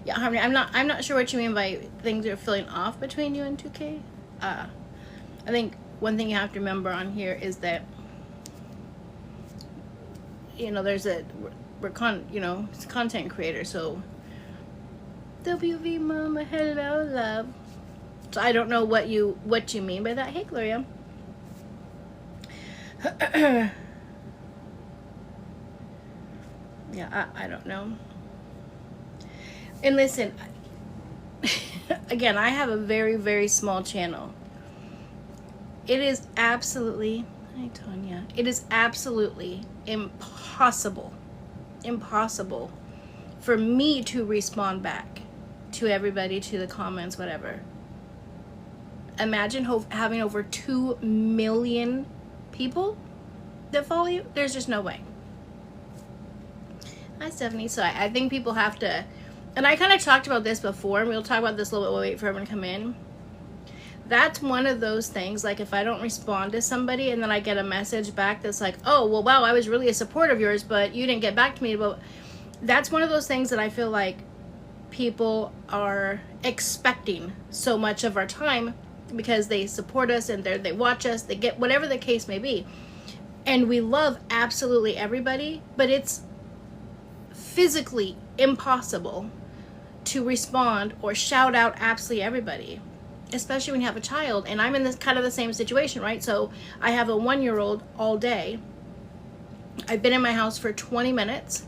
Yeah, Harmony, I'm not sure what you mean by things are feeling off between you and 2K. I think one thing you have to remember on here is that, there's it's content creator, so WV Mama, hello love. So I don't know what you mean by that. Hey Gloria. Yeah, I don't know. And listen, again, I have a very, very small channel. It is absolutely, hi Tanya, it is absolutely impossible for me to respond back to everybody, to the comments, whatever. Imagine having over 2 million people that follow you. There's just no way. Hi Stephanie. So I think people have to, and I kind of talked about this before, and we'll talk about this a little bit. We'll wait for everyone to come in. That's one of those things, like if I don't respond to somebody and then I get a message back that's like, oh, well, wow, I was really a support of yours, but you didn't get back to me. But that's one of those things that I feel like people are expecting so much of our time because they support us and they watch us, they get whatever the case may be. And we love absolutely everybody, but it's physically impossible to respond or shout out absolutely everybody, especially when you have a child. And I'm in this kind of the same situation, right? So I have a 1-year-old all day. I've been in my house for 20 minutes.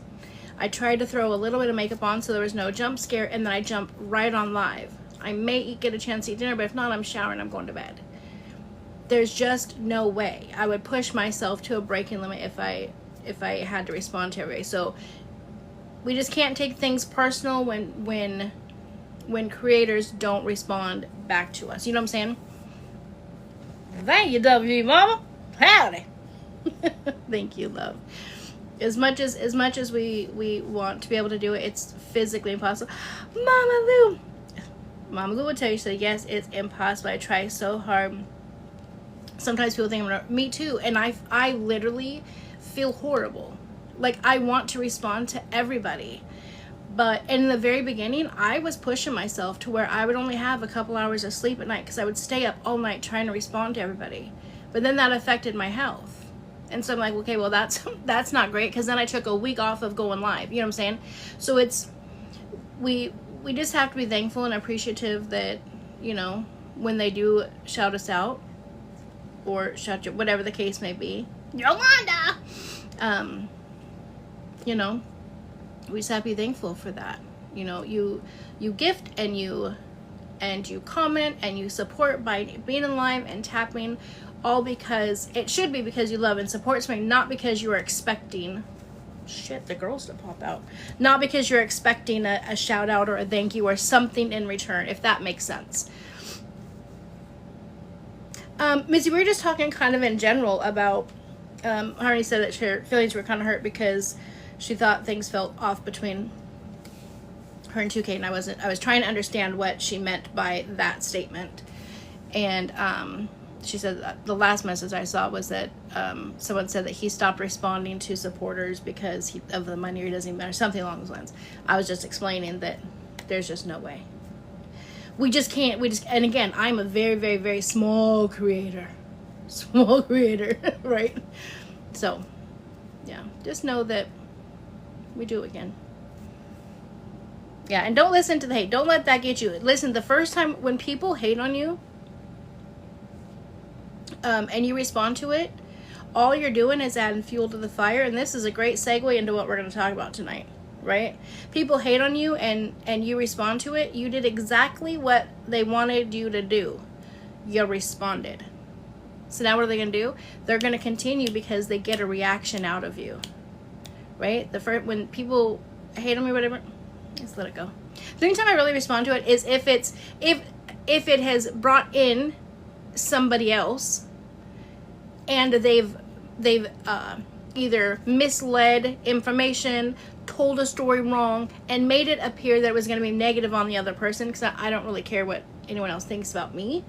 I tried to throw a little bit of makeup on so there was no jump scare, and then I jump right on live. I may get a chance to eat dinner, but if not, I'm showering, I'm going to bed. There's just no way. I would push myself to a breaking limit if I had to respond to everybody. So we just can't take things personal when creators don't respond back to us. You know what I'm saying? Thank you, WV Mama. Howdy. Thank you, love. As much as we want to be able to do it, it's physically impossible. Mama Lou would tell you, so yes, it's impossible. I try so hard. Sometimes people think I'm gonna, me too, and I literally feel horrible. Like I want to respond to everybody. But in the very beginning, I was pushing myself to where I would only have a couple hours of sleep at night because I would stay up all night trying to respond to everybody. But then that affected my health. And so I'm like, okay, well, that's not great, because then I took a week off of going live. You know what I'm saying? So it's, we just have to be thankful and appreciative that, when they do shout us out or shout you, whatever the case may be, Yolanda, we just have to be thankful for that. You gift and you comment and you support by being in live and tapping, all because it should be because you love and support something, not because you are expecting the girls to pop out, not because you're expecting a shout out or a thank you or something in return, if that makes sense. Missy, we were just talking kind of in general about Harmony said that her feelings were kind of hurt because she thought things felt off between her and 2K, and I was trying to understand what she meant by that statement. And she said that the last message I saw was that someone said that he stopped responding to supporters because of the money, or he doesn't even matter, something along those lines. I was just explaining that there's just no way. We just can't, and again, I'm a very, very, very small creator, right? So, yeah, just know that we do it again. Yeah, and don't listen to the hate. Don't let that get you. Listen, the first time when people hate on you, and you respond to it, all you're doing is adding fuel to the fire. And this is a great segue into what we're going to talk about tonight, right? People hate on you and you respond to it. You did exactly what they wanted you to do. You responded. So now what are they going to do? They're going to continue because they get a reaction out of you, right? When people hate on me, whatever, just let it go. The only time I really respond to it is if it has brought in somebody else and they've either misled information, told a story wrong, and made it appear that it was going to be negative on the other person, because I don't really care what anyone else thinks about me.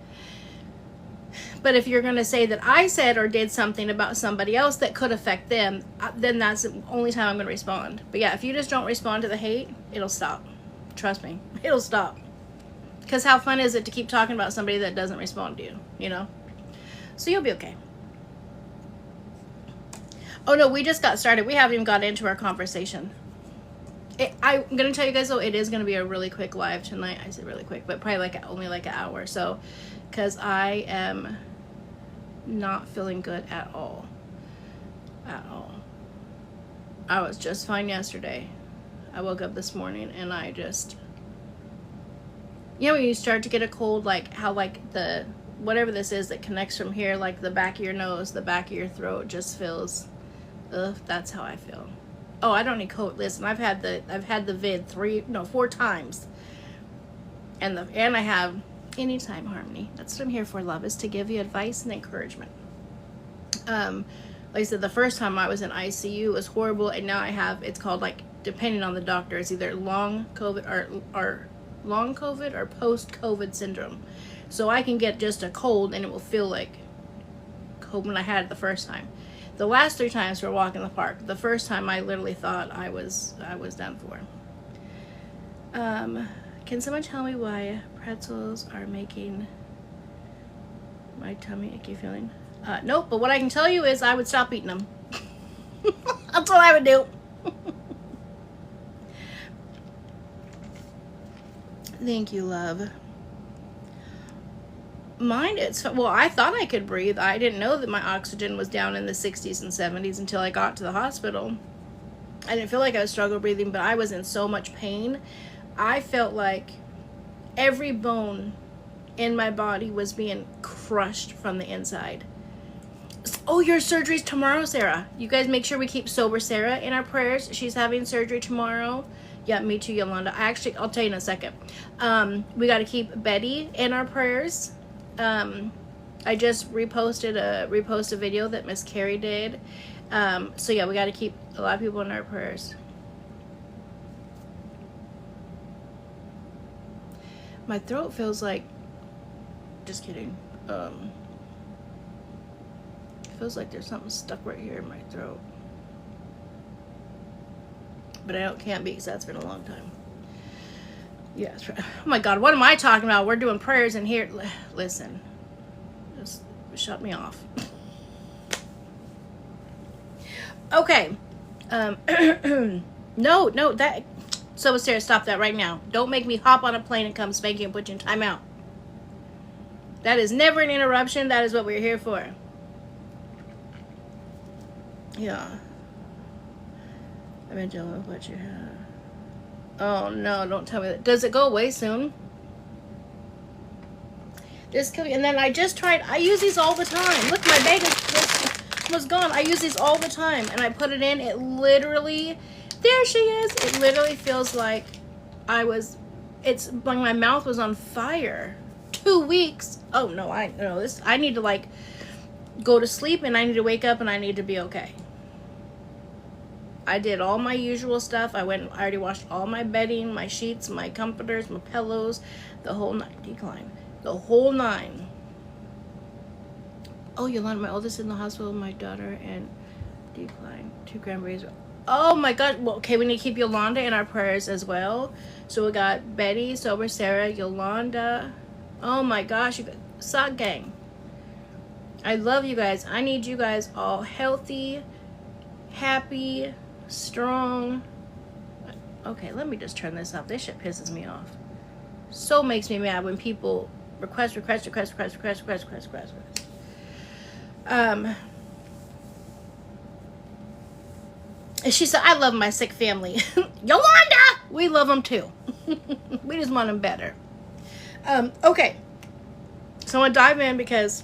But if you're going to say that I said or did something about somebody else that could affect them, then that's the only time I'm going to respond. But yeah, if you just don't respond to the hate, it'll stop. Trust me, it'll stop. Because how fun is it to keep talking about somebody that doesn't respond to you, you know? So you'll be okay. Oh no, we just got started. We haven't even got into our conversation. I'm going to tell you guys, though, it is going to be a really quick live tonight. I say really quick, but probably like only like an hour or so. Because I am not feeling good at all. At all. I was just fine yesterday. I woke up this morning and I just... You know when you start to get a cold, like how like the... Whatever this is that connects from here, like the back of your nose, the back of your throat just feels... Ugh, that's how I feel. Oh, I don't need COVID. Listen, I've had the vid 4 times. And I have Anytime Harmony. That's what I'm here for, love, is to give you advice and encouragement. Like I said, the first time I was in ICU, it was horrible, and now I have, it's called, like, depending on the doctor, it's either long COVID or long COVID or post-COVID syndrome. So I can get just a cold and it will feel like COVID when I had it the first time. The last 3 times we were walking in the park. The first time I literally thought I was done for. Can someone tell me why pretzels are making my tummy icky feeling? Nope, but what I can tell you is I would stop eating them. That's what I would do. Thank you, love. Mine, well, I thought I could breathe. I didn't know that my oxygen was down in the 60s and 70s until I got to the hospital. I didn't feel like I was struggle breathing, but I was in so much pain. I felt like every bone in my body was being crushed from the inside. Oh, your surgery's tomorrow, Sarah. You guys make sure we keep sober Sarah in our prayers. She's having surgery tomorrow. Yeah, me too, Yolanda. I'll tell you in a second. We got to keep Betty in our prayers. I just reposted a video that Miss Carrie did. So yeah, we got to keep a lot of people in our prayers. My throat feels like, just kidding. It feels like there's something stuck right here in my throat. But can't be because that's been a long time. Yeah, that's right. Oh my God, what am I talking about? We're doing prayers in here. Listen, just shut me off. Okay. No, that. So Sarah, stop that right now. Don't make me hop on a plane and come spank you and put you in timeout. That is never an interruption. That is what we're here for. Yeah. I've been dealing with what you have. Oh no, don't tell me that. Does it go away soon? Just kill me. And then I use these all the time. Look, my bag was gone. I use these all the time. And I put it in. It literally, there she is. It literally feels like it's like my mouth was on fire. 2 weeks. Oh no, I need to like go to sleep and I need to wake up and I need to be okay. I did all my usual stuff. I already washed all my bedding, my sheets, my comforters, my pillows, the whole 9. Decline. The whole 9. Oh, Yolanda, my oldest in the hospital, my daughter, and decline. 2 cranberries. Oh my God. Well, okay, we need to keep Yolanda in our prayers as well. So we got Betty, Sober Sarah, Yolanda. Oh my gosh, you guys, Sock Gang. I love you guys. I need you guys all healthy, happy, strong. Okay, let me just turn this up. This shit pisses me off. So makes me mad when people request. She said, I love my sick family. Yolanda! We love them too. We just want them better. Okay. So I want to dive in because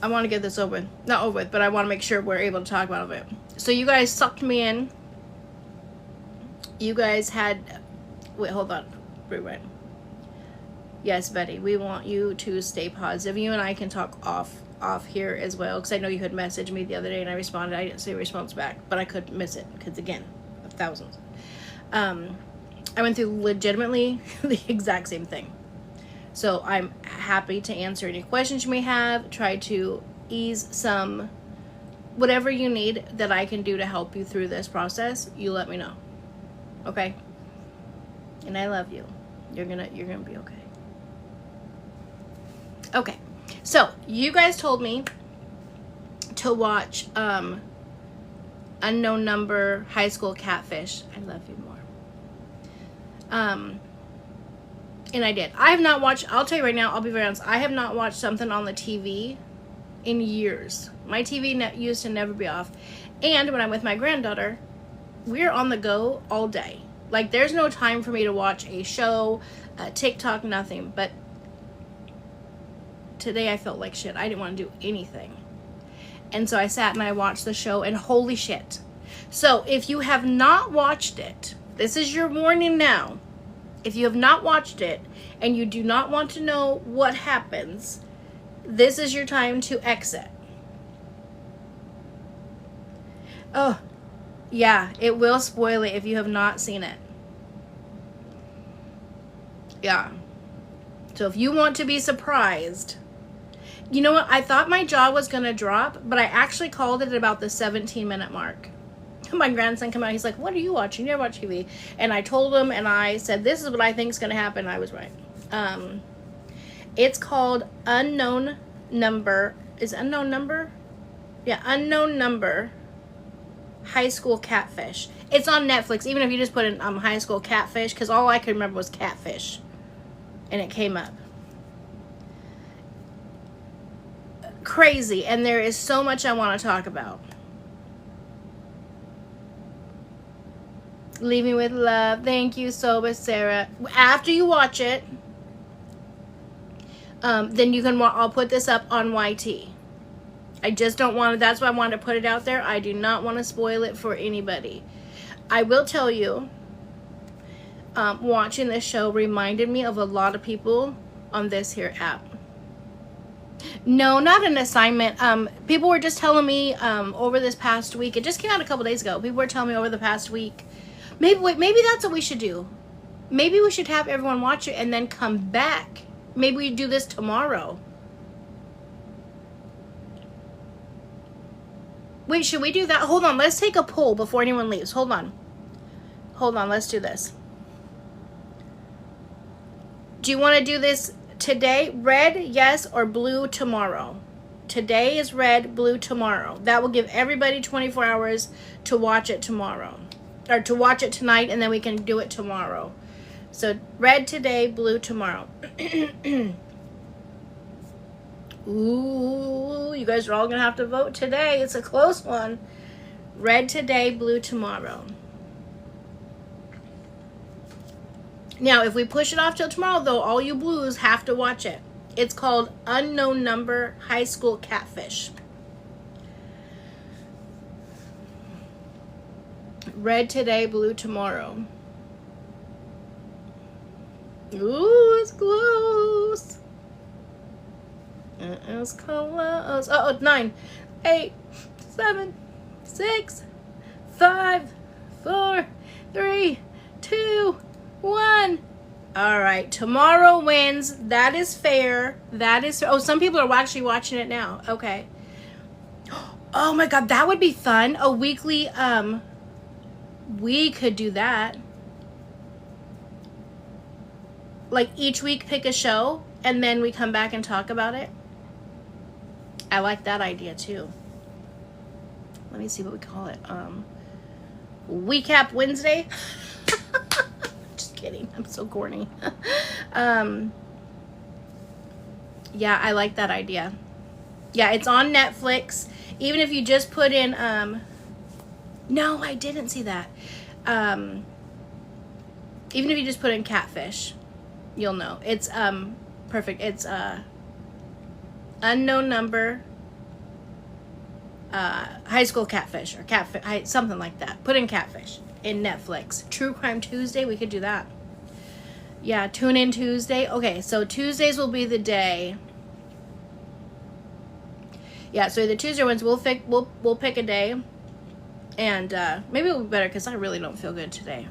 I want to get this over with. Not over with, but I want to make sure we're able to talk about it. So you guys sucked me in. You guys had... Wait, hold on. Rewind. Yes, Betty, we want you to stay positive. You and I can talk off here as well, because I know you had messaged me the other day and I responded. I didn't see a response back, but I couldn't miss it, because again, thousands. I went through legitimately the exact same thing. So I'm happy to answer any questions you may have, try to ease some whatever you need that I can do to help you through this process, you let me know. Okay? And I love you. You're gonna be okay. Okay. So, you guys told me to watch Unknown Number, High School Catfish. I love you more. And I did. I have not watched, I'll tell you right now, I'll be very honest, I have not watched something on the TV in years. My TV used to never be off. And when I'm with my granddaughter, we're on the go all day. Like, there's no time for me to watch a show, TikTok, nothing. But today I felt like shit. I didn't want to do anything. And so I sat and I watched the show, and holy shit. So if you have not watched it, this is your warning now. If you have not watched it and you do not want to know what happens, this is your time to exit. Oh, yeah, it will spoil it if you have not seen it. Yeah. So if you want to be surprised, you know what? I thought my jaw was going to drop, but I actually called it at about the 17-minute mark. My grandson came out. He's like, what are you watching? You never watch TV. And I told him, and I said, this is what I think is going to happen. I was right. It's called Unknown Number. Is it Unknown Number? Yeah, Unknown Number, High School Catfish. It's on Netflix, even if you just put in High School Catfish, because all I could remember was Catfish. And it came up. Crazy. And there is so much I want to talk about. Leave me with love. Thank you so much, Sarah. After you watch it, then you can, I'll put this up on YT. I just don't want to, that's why I wanted to put it out there. I do not want to spoil it for anybody. I will tell you, watching this show reminded me of a lot of people on this here app. No, not an assignment. People were just telling me over this past week, it just came out a couple days ago. People were telling me over the past week, maybe that's what we should do. Maybe we should have everyone watch it and then come back. Maybe we do this tomorrow. Wait, should we do that? Hold on, let's take a poll before anyone leaves. Hold on, let's do this. Do you want to do this today? Red, yes, or blue tomorrow? Today is red, blue tomorrow. That will give everybody 24 hours to watch it tomorrow. Or to watch it tonight, and then we can do it tomorrow. So red today, blue tomorrow. Ooh, you guys are all going to have to vote today. It's a close one. Red today, blue tomorrow. Now, if we push it off till tomorrow, though, all you blues have to watch it. It's called Unknown Number, High School Catfish. Red today, blue tomorrow. Ooh, it's close. It's close. Oh, 9, 8, 7, 6, 5, 4, 3, 2, 1. All right, tomorrow wins. That is fair. That is. Oh, some people are actually watching it now. Okay. Oh my God, that would be fun. A weekly. We could do that. Like each week, pick a show, and then we come back and talk about it. I like that idea too. Let me see what we call it. Recap Wednesday. Just kidding. I'm so corny. Yeah, I like that idea. Yeah, it's on Netflix. Even if you just put in, no, I didn't see that. Even if you just put in Catfish, you'll know. It's, perfect. It's, Unknown Number, High School Catfish, or Catfish, something like that. Put in Catfish in Netflix. True Crime Tuesday, we could do that. Yeah, Tune In Tuesday. Okay, so Tuesdays will be the day. Yeah, so the Tuesday ones, we'll pick a day, and maybe it'll be better because I really don't feel good today.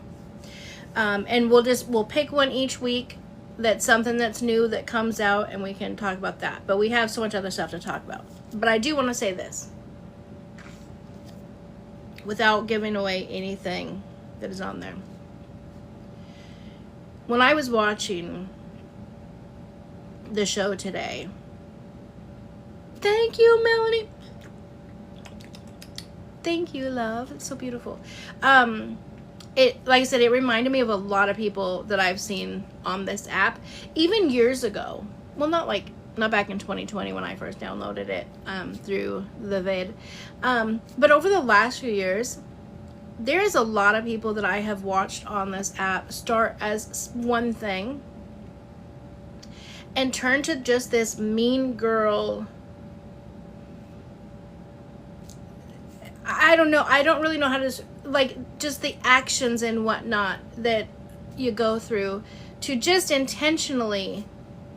And we'll pick one each week. That's something that's new that comes out, and we can talk about that. But we have so much other stuff to talk about. But I do want to say this. without giving away anything that is on there. When I was watching the show today, thank you, Melanie. Thank you, love. It's so beautiful. It, like I said, it reminded me of a lot of people that I've seen on this app, even years ago. Well, not back in 2020 when I first downloaded it through the vid, but over the last few years, there's a lot of people that I have watched on this app start as one thing and turn to just this mean girl. I don't know. I don't really know how to, like, just the actions and whatnot that you go through to just intentionally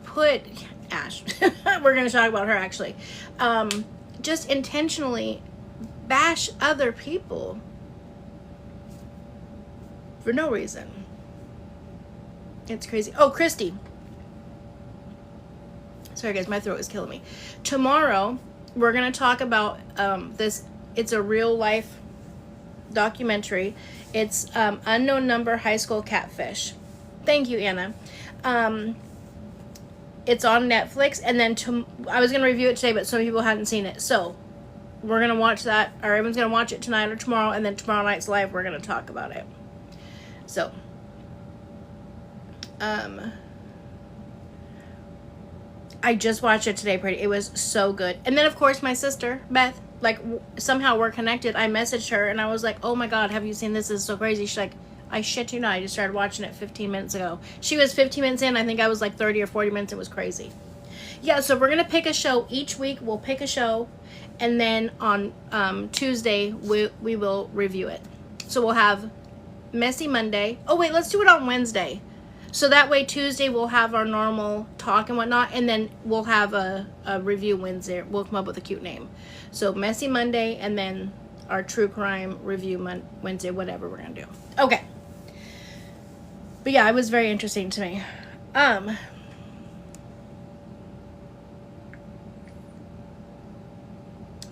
put Ash. We're going to talk about her actually. Just intentionally bash other people for no reason. It's crazy. Oh, Christy. Sorry guys, my throat is killing me. Tomorrow, we're going to talk about this. It's a real life documentary. It's Unknown Number High School Catfish. Thank you, Anna. It's on Netflix, and then I was going to review it today, but some people hadn't seen it. So, we're going to watch that, or everyone's going to watch it tonight or tomorrow, and then tomorrow night's live, we're going to talk about it. So, I just watched it today, pretty. It was so good. And then, of course, my sister, Beth, like, somehow we're connected. I messaged her, and I was like, oh my God, have you seen this? This is so crazy. She's like, I shit you not, I just started watching it 15 minutes ago. She was 15 minutes in. I think I was like 30 or 40 minutes. It was crazy. Yeah, so we're going to pick a show each week. We'll pick a show, and then on Tuesday, we will review it. So we'll have Messy Monday. Oh, wait, let's do it on Wednesday. So that way Tuesday we'll have our normal talk and whatnot, and then we'll have a review Wednesday. We'll come up with a cute name. So Messy Monday, and then our true crime review Wednesday, whatever we're going to do. Okay. But yeah, it was very interesting to me.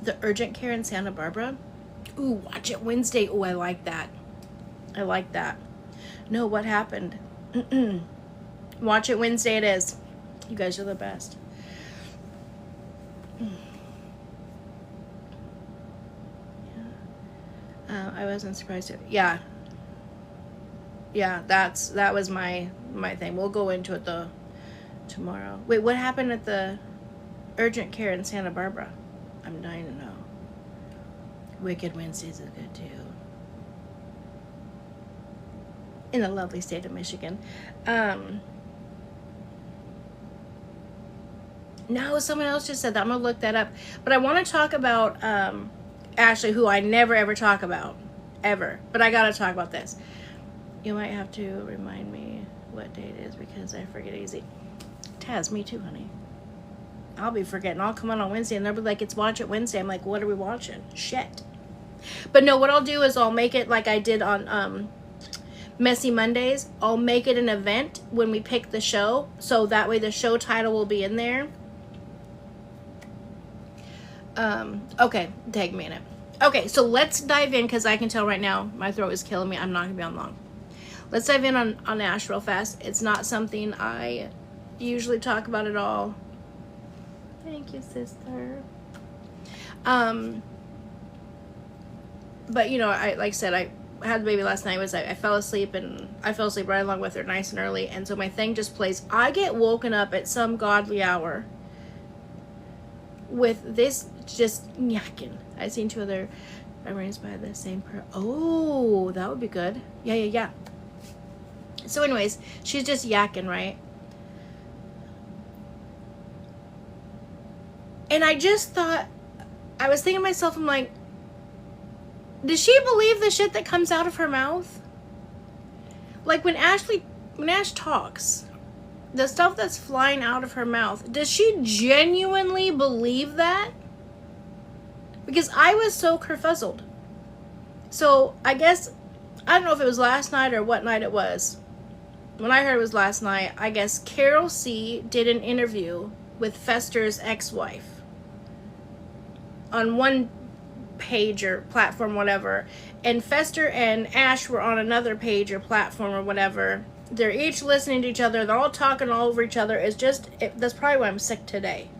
The Urgent Care in Santa Barbara. Ooh, watch it Wednesday. Ooh, I like that. I like that. No, what happened? Watch it Wednesday it is. You guys are the best. I wasn't surprised. Yeah, that was my thing. We'll go into it though tomorrow. Wait, what happened at the Urgent Care in Santa Barbara? I'm dying to know. Wicked Wednesdays is good too. In the lovely state of Michigan. No, someone else just said that. I'm gonna look that up. But I want to talk about Ashley, who I never ever talk about. Ever. But I gotta talk about this. You might have to remind me what day it is because I forget easy. Taz, me too, honey. I'll be forgetting. I'll come on Wednesday and they'll be like, it's Watch It Wednesday. I'm like, what are we watching? Shit. But no, what I'll do is I'll make it like I did on Messy Mondays. I'll make it an event when we pick the show. So that way the show title will be in there. Okay, tag me in it. Okay, so let's dive in because I can tell right now my throat is killing me. I'm not going to be on long. Let's dive in on Ash real fast. It's not something I usually talk about at all. Thank you, sister. But you know, like I said, I had the baby last night. I fell asleep, and I fell asleep right along with her nice and early, and so my thing just plays. I get woken up at some godly hour with this just yakking. I seen two other memories by the same prayer. Oh, that would be good. Yeah. So anyways, she's just yakking, right? And I just thought, I was thinking to myself, I'm like, does she believe the shit that comes out of her mouth? Like when Ash talks, the stuff that's flying out of her mouth, does she genuinely believe that? Because I was so kerfuzzled. So I guess, I don't know if it was last night or what night it was. When I heard it was last night, I guess Carol C. did an interview with Fester's ex-wife on one page or platform, whatever, and Fester and Ash were on another page or platform or whatever. They're each listening to each other. They're all talking all over each other. It's just, that's probably why I'm sick today.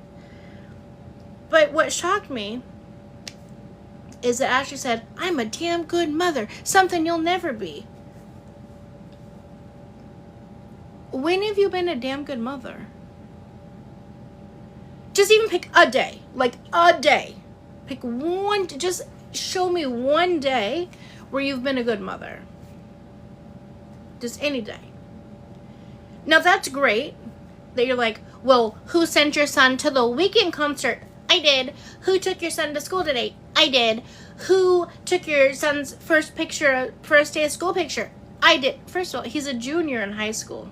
But what shocked me is that Ashley said, I'm a damn good mother. Something you'll never be. When have you been a damn good mother? Just even pick a day. Like a day. Pick one. Just show me one day where you've been a good mother. Just any day. Now that's great. That you're like, well, who sent your son to the Weeknd concert? I did. Who took your son to school today? I did. Who took your son's first day of school picture? I did. First of all, he's a junior in high school.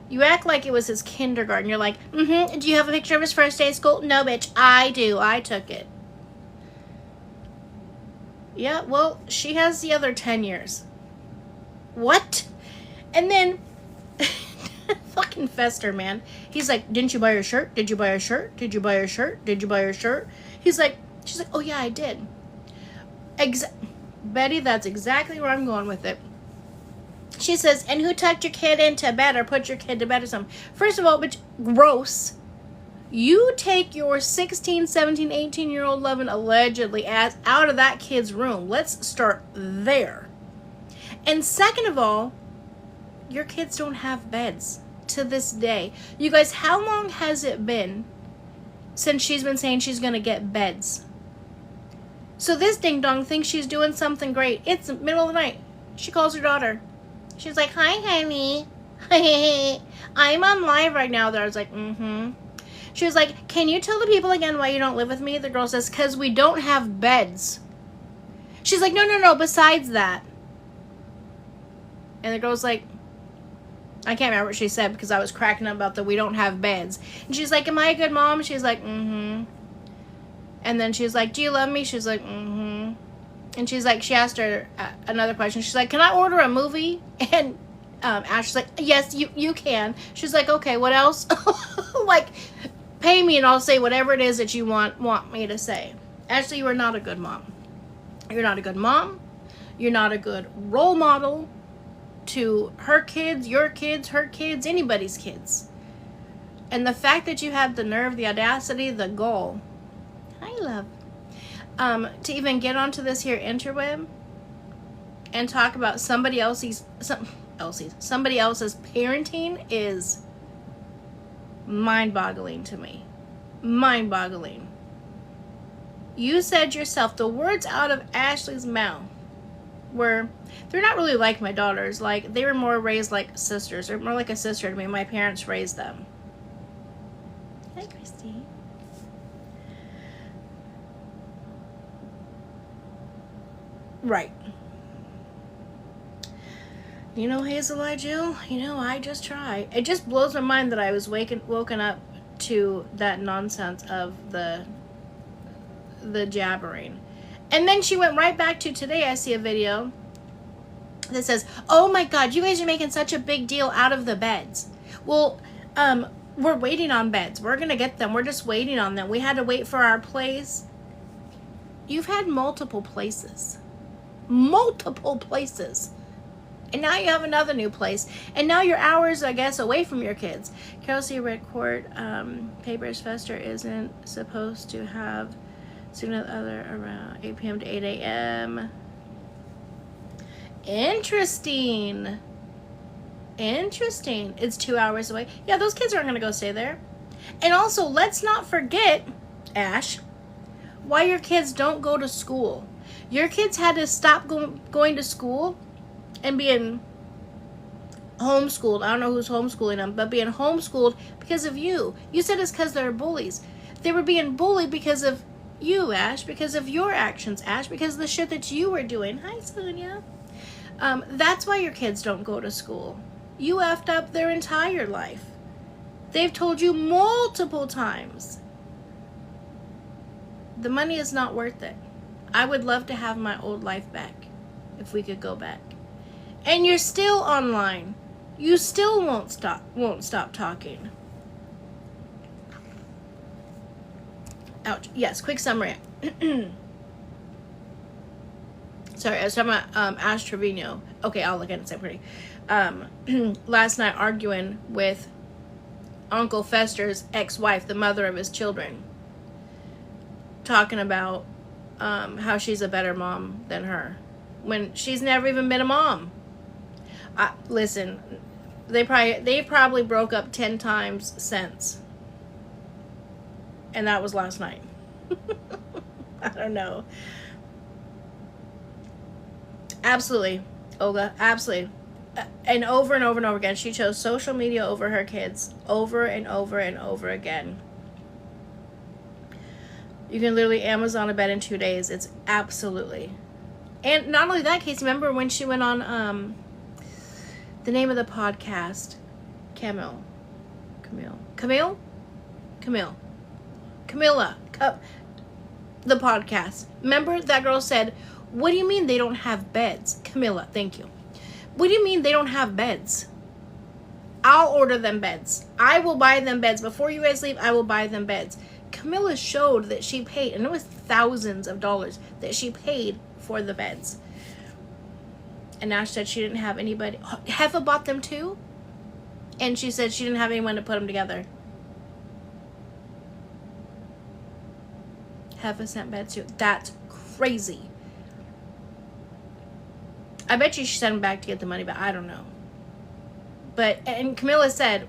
You act like it was his kindergarten. You're like, do you have a picture of his first day of school? No, bitch, I do. I took it. Yeah, well, she has the other 10 years. What? And then, fucking Fester, man. He's like, didn't you buy her shirt? Did you buy her shirt? Did you buy her shirt? Did you buy her shirt? She's like, oh yeah, I did. Betty, that's exactly where I'm going with it. She says, and who tucked your kid into bed or put your kid to bed or something? First of all, bitch, gross. You take your 16, 17, 18-year-old loving allegedly ass out of that kid's room. Let's start there. And second of all, your kids don't have beds to this day. You guys, how long has it been since she's been saying she's going to get beds? So this ding-dong thinks she's doing something great. It's the middle of the night. She calls her daughter. She's like, hi, honey. I'm on live right now. I was like, She was like, can you tell the people again why you don't live with me? The girl says, because we don't have beds. She's like, no, besides that. And the girl's like, I can't remember what she said because I was cracking up about the we don't have beds. And she's like, am I a good mom? She's like, And then she's like, do you love me? She's like, And she's like, she asked her another question. She's like, can I order a movie? And Ashley's like, yes, you can. She's like, okay, what else? Like, pay me and I'll say whatever it is that you want me to say. Ashley, you are not a good mom. You're not a good mom. You're not a good role model to her kids, your kids, her kids, anybody's kids. And the fact that you have the nerve, the audacity, the gall, hi love, to even get onto this here interweb and talk about somebody else's parenting is mind-boggling to me. Mind-boggling. You said yourself, the words out of Ashley's mouth were, they're not really like my daughters. Like, they were more raised like sisters, or more like a sister to me. My parents raised them. Hi, Christy. Right. You know, Hazel, I do. You know, I just try. It just blows my mind that I was woken up to that nonsense of the jabbering. And then she went right back to today. I see a video that says, oh my God, you guys are making such a big deal out of the beds. Well, we're waiting on beds. We're going to get them. We're just waiting on them. We had to wait for our place. You've had multiple places. Multiple places. And now you have another new place. And now you're hours, I guess, away from your kids. Kelsey Red Court, Papers Fester isn't supposed to have soon as other around 8 p.m. to 8 a.m. Interesting. Interesting. It's 2 hours away. Yeah, those kids aren't going to go stay there. And also, let's not forget, Ash, why your kids don't go to school. Your kids had to stop going to school and being homeschooled. I don't know who's homeschooling them, but being homeschooled because of you. You said it's because they're bullies. They were being bullied because of you, Ash, because of your actions, Ash, because of the shit that you were doing. Hi, Sonia. That's why your kids don't go to school. You effed up their entire life. They've told you multiple times. The money is not worth it. I would love to have my old life back if we could go back. And you're still online. You still won't stop talking. Ouch. Yes, quick summary. Sorry, I was talking about Ash Trevino. Okay, I'll look at it and say pretty. Last night arguing with Uncle Fester's ex-wife, the mother of his children, talking about how she's a better mom than her when she's never even been a mom. Listen, they probably broke up 10 times since, and that was last night. I don't know. Absolutely, Olga, absolutely. And over and over and over again, she chose social media over her kids, over and over and over again. You can literally Amazon a bed in 2 days. It's absolutely. And not only that, Casey, remember when she went on the name of the podcast, Camilla, the podcast. Remember that girl said, "What do you mean they don't have beds?" Camilla, thank you. What do you mean they don't have beds? I'll order them beds. I will buy them beds. Before you guys leave, I will buy them beds. Camilla showed that she paid, and it was thousands of dollars that she paid for the beds. And Nash said she didn't have anybody. Heffa bought them too. And she said she didn't have anyone to put them together. Heffa sent beds too. That's crazy. I bet you she sent them back to get the money, but I don't know. But, and Camilla said,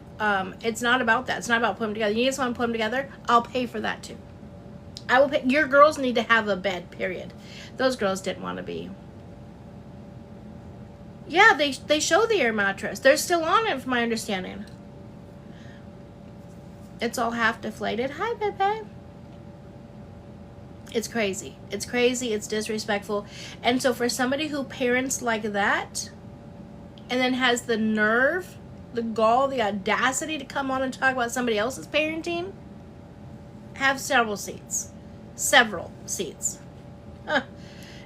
it's not about that. It's not about putting them together. You need someone to put them together? I'll pay for that too. I will pay. Your girls need to have a bed, period. Those girls didn't want to be. Yeah, they show the air mattress. They're still on it, from my understanding. It's all half deflated. Hi, Pepe. It's crazy. It's crazy. It's disrespectful. And so for somebody who parents like that and then has the nerve, the gall, the audacity to come on and talk about somebody else's parenting, have several seats. Several seats. Huh.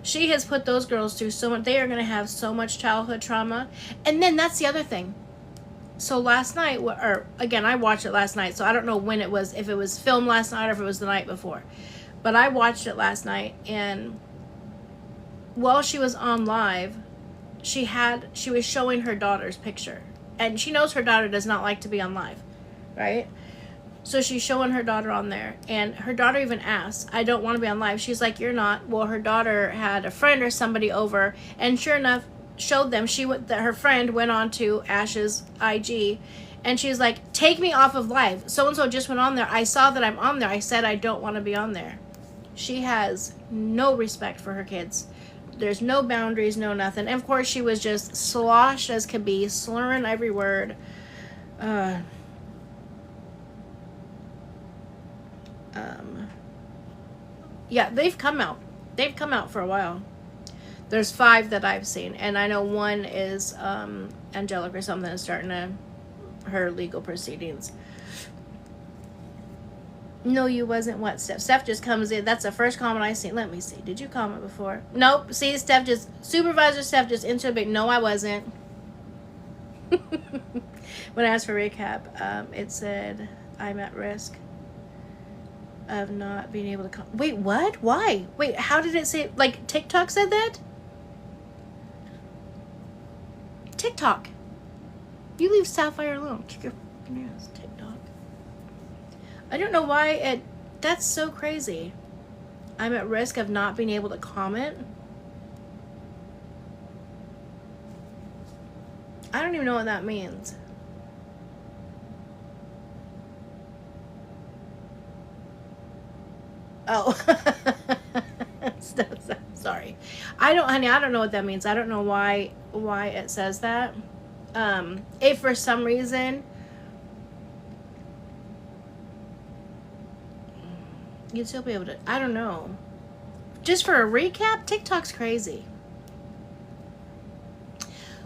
She has put those girls through so much. They are going to have so much childhood trauma. And then that's the other thing. So last night, or again, I watched it last night, so I don't know when it was, if it was filmed last night or if it was the night before. But I watched it last night, and while she was on live, she was showing her daughter's picture. And she knows her daughter does not like to be on live, right? So she's showing her daughter on there, and her daughter even asked, "I don't want to be on live." She's like, "You're not." Well, her daughter had a friend or somebody over, and sure enough, showed them. Her friend went on to Ash's IG, and she's like, "Take me off of live. So-and-so just went on there. I saw that I'm on there. I said I don't want to be on there." She has no respect for her kids. There's no boundaries, no nothing. And of course, she was just sloshed as could be, slurring every word. Yeah, they've come out. They've come out for a while. There's 5 that I've seen, and I know one is Angelic or something is starting her legal proceedings. No, you wasn't. What, Steph? Steph just comes in. That's the first comment I seen. Let me see. Did you comment before? Nope. See, Supervisor Steph just into a big, no, I wasn't. When I asked for recap, it said, "I'm at risk of not being able to Wait, what? Why? Wait, how did it say, like, TikTok said that? TikTok. You leave Sapphire alone. Kick your fucking ass, TikTok. I don't know why that's so crazy. I'm at risk of not being able to comment. I don't even know what that means. Oh. Sorry. I don't know what that means. I don't know why it says that. If for some reason you'd still be able to, I don't know. Just for a recap, TikTok's crazy.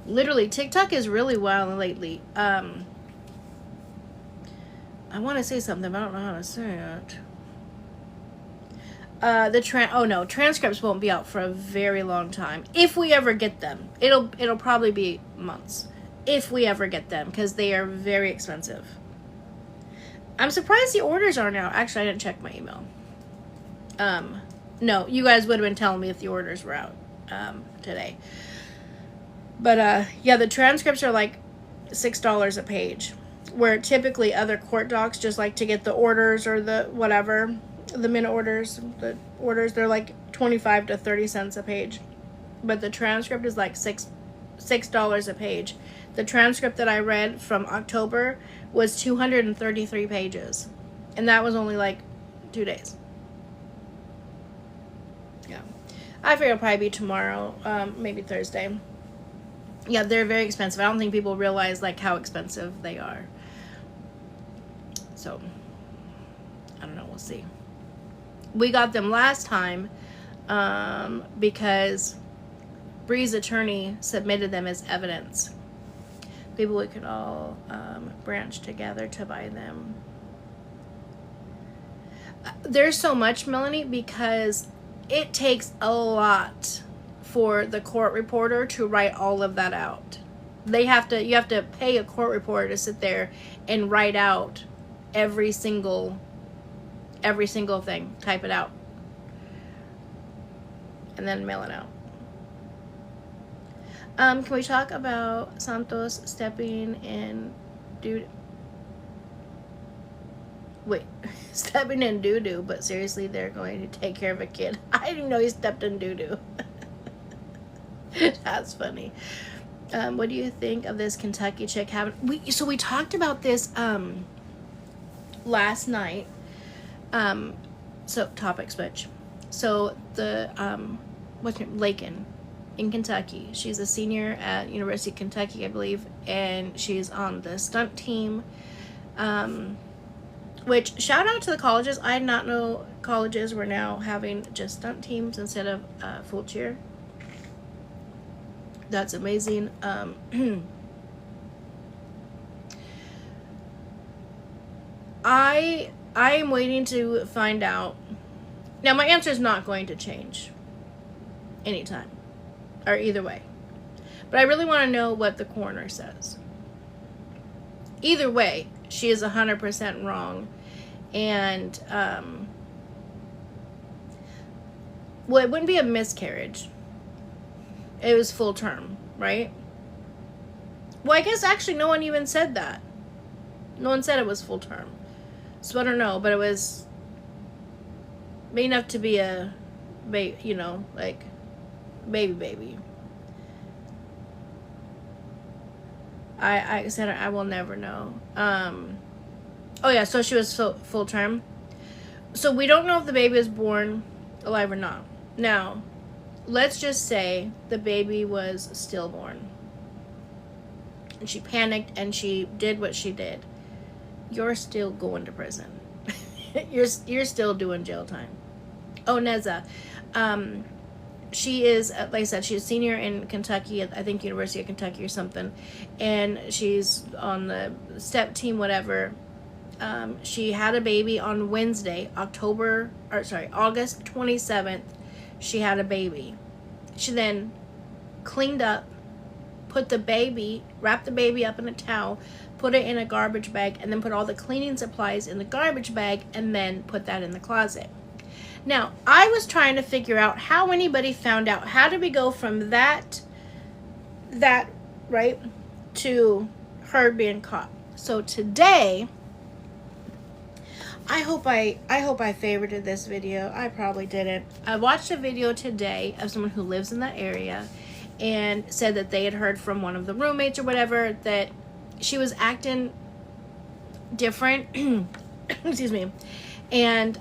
Literally, TikTok is really wild lately. I want to say something, but I don't know how to say it. Transcripts won't be out for a very long time. If we ever get them. It'll probably be months. If we ever get them, because they are very expensive. I'm surprised the orders aren't out. Actually, I didn't check my email. No, you guys would have been telling me if the orders were out. today. But yeah, the transcripts are like $6 a page, where typically other court docs, just like to get the orders or the whatever, the minute orders, the orders, they're like 25 to 30 cents a page. But the transcript is like $6 a page. The transcript that I read from October was 233 pages, and that was only like 2 days. Yeah, I figure it'll probably be tomorrow, maybe Thursday. Yeah, they're very expensive. I don't think people realize like how expensive they are. So, I don't know. We'll see. We got them last time because Bree's attorney submitted them as evidence. Maybe we could all branch together to buy them. There's so much, Melanie, because it takes a lot for the court reporter to write all of that out. You have to pay a court reporter to sit there and write out every single thing, type it out, and then mail it out. Can we talk about Santos stepping in stepping in doo-doo, but seriously, they're going to take care of a kid. I didn't even know he stepped in doo-doo. That's funny. What do you think of this Kentucky chick so we talked about this last night. So topic switch. So the what's her name? Lakin in Kentucky. She's a senior at University of Kentucky, I believe, and she's on the stunt team. Which, shout out to the colleges. I did not know colleges were now having just stunt teams instead of full cheer. That's amazing. I am waiting to find out. Now, my answer is not going to change anytime, or either way. But I really want to know what the coroner says. Either way, she is 100% wrong. And, well, it wouldn't be a miscarriage. It was full term, right? Well, I guess actually no one even said that. No one said it was full term. So I don't know, but it was big enough to be a baby, like baby. I said I will never know. Oh yeah, so she was full term. So we don't know if the baby was born alive or not. Now, let's just say the baby was stillborn. And she panicked and she did what she did. You're still going to prison. You're still doing jail time. Oh, Neza. She is, like I said, she's a senior in Kentucky, I think University of Kentucky or something. And she's on the step team, whatever. She had a baby on Wednesday, August 27th. She had a baby. She then cleaned up, wrapped the baby up in a towel, put it in a garbage bag, and then put all the cleaning supplies in the garbage bag, and then put that in the closet. Now, I was trying to figure out how anybody found out. How did we go from that, right, to her being caught? So today, I hope I favorited this video. I probably didn't. I watched a video today of someone who lives in that area and said that they had heard from one of the roommates or whatever that she was acting different. Excuse me. And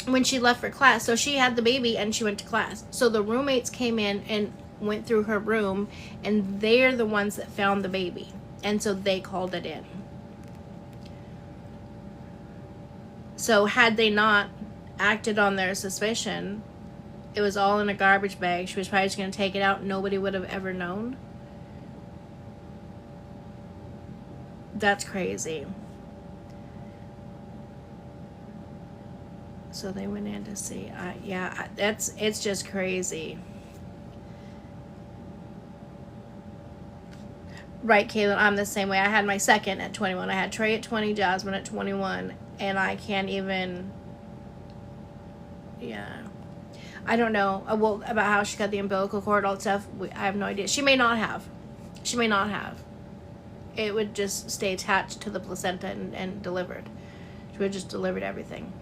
when she left for class, so she had the baby and she went to class. So the roommates came in and went through her room, and they're the ones that found the baby. And so they called it in. So had they not acted on their suspicion, it was all in a garbage bag. She was probably just going to take it out. Nobody would have ever known. That's crazy. So they went in to see. It's just crazy. Right, Caitlin, I'm the same way. I had my second at 21. I had Trey at 20, Jasmine at 21. And I can't even, yeah. I don't know well, about how she cut the umbilical cord, all that stuff. I have no idea. She may not have. She may not have. It would just stay attached to the placenta and delivered. She would have just delivered everything.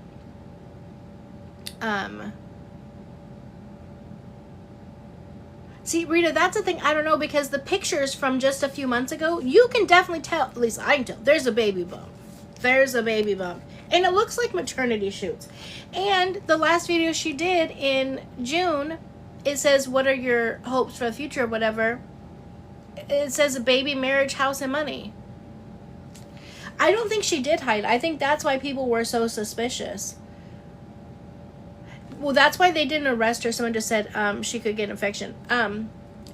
See, Rita, that's the thing. I don't know, because the pictures from just a few months ago, you can definitely tell, at least I can tell, there's a baby bump. There's a baby bump. And it looks like maternity shoots. And the last video she did in June, it says, what are your hopes for the future or whatever. It says a baby, marriage, house, and money. I don't think she did hide. I think that's why people were so suspicious. Well, that's why they didn't arrest her. Someone just said she could get infection.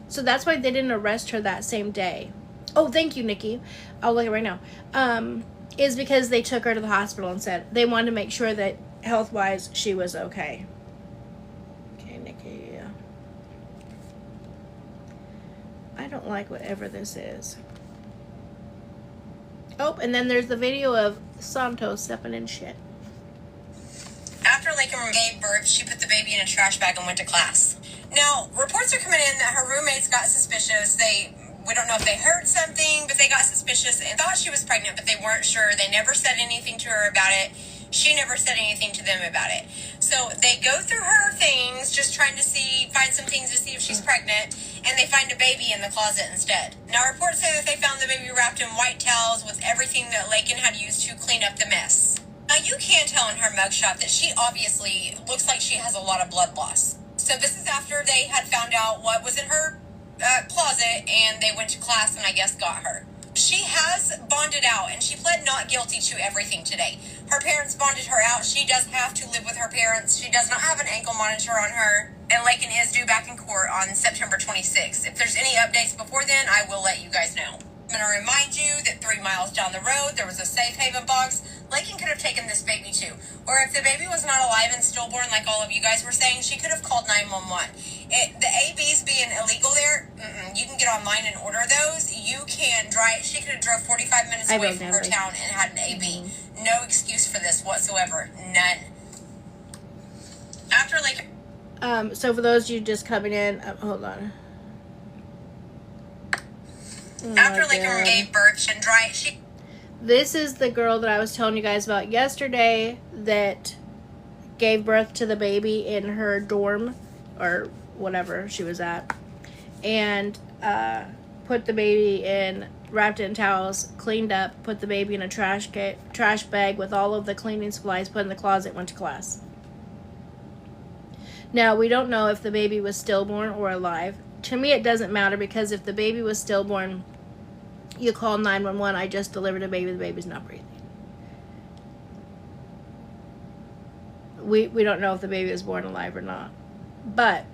So that's why they didn't arrest her that same day. Oh, thank you, Nikki. I'll look at it right now. Is because they took her to the hospital and said they wanted to make sure that health-wise she was okay. Okay, Nikki. I don't like whatever this is. Oh, and then there's the video of Santos stepping in shit. After Lakin gave birth, she put the baby in a trash bag and went to class. Now, reports are coming in that her roommates got suspicious. We don't know if they heard something, but they got suspicious and thought she was pregnant, but they weren't sure. They never said anything to her about it. She never said anything to them about it. So they go through her things, just trying to find some things to see if she's pregnant, and they find a baby in the closet instead. Now, reports say that they found the baby wrapped in white towels with everything that Lakin had used to clean up the mess. Now, you can tell in her mugshot that she obviously looks like she has a lot of blood loss. So this is after they had found out what was in her closet, and they went to class and I guess got her. She has bonded out, and she pled not guilty to everything today. Her parents bonded her out. She does have to live with her parents. She does not have an ankle monitor on her, and Lakin is due back in court on September 26th. If there's any updates before then, I will let you guys know. I'm going to remind you that 3 miles down the road, there was a safe haven box. Lakin could have taken this baby to. Or if the baby was not alive and stillborn, like all of you guys were saying, she could have called 911. The ABs being illegal there, you can get online and order those. You can drive. She could have drove 45 minutes away from her town and had an AB. No excuse for this whatsoever. None. After Lakin... So for those of you just coming in, hold on. After Lakin gave birth and this is the girl that I was telling you guys about yesterday that gave birth to the baby in her dorm or whatever she was at, and put the baby in, wrapped it in towels, cleaned up, put the baby in a trash bag with all of the cleaning supplies, put in the closet, went to class. Now, we don't know if the baby was stillborn or alive. To me, it doesn't matter, because if the baby was stillborn, you call 911, I just delivered a baby, the baby's not breathing. We don't know if the baby was born alive or not. But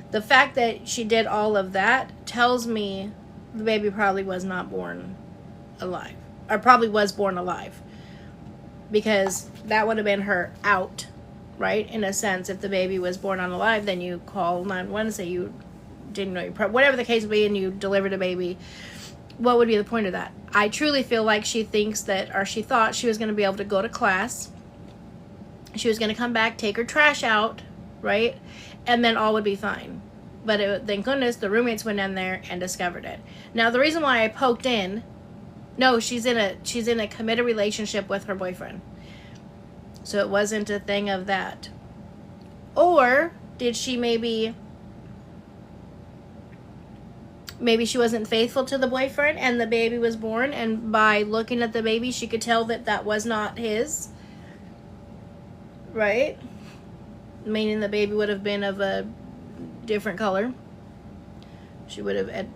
the fact that she did all of that tells me the baby probably was not born alive. Or probably was born alive. Because that would have been her out, right? In a sense, if the baby was born unalive, then you call 911 and say you didn't know your whatever the case would be, and you delivered a baby. What would be the point of that? I truly feel like she thinks that, or she thought she was going to be able to go to class. She was going to come back, take her trash out, right? And then all would be fine. But thank goodness the roommates went in there and discovered it. Now, the reason why I poked in, no, she's in a committed relationship with her boyfriend. So it wasn't a thing of that. Or did she maybe she wasn't faithful to the boyfriend and the baby was born, and by looking at the baby she could tell that that was not his, right? Meaning the baby would have been of a different color. She would have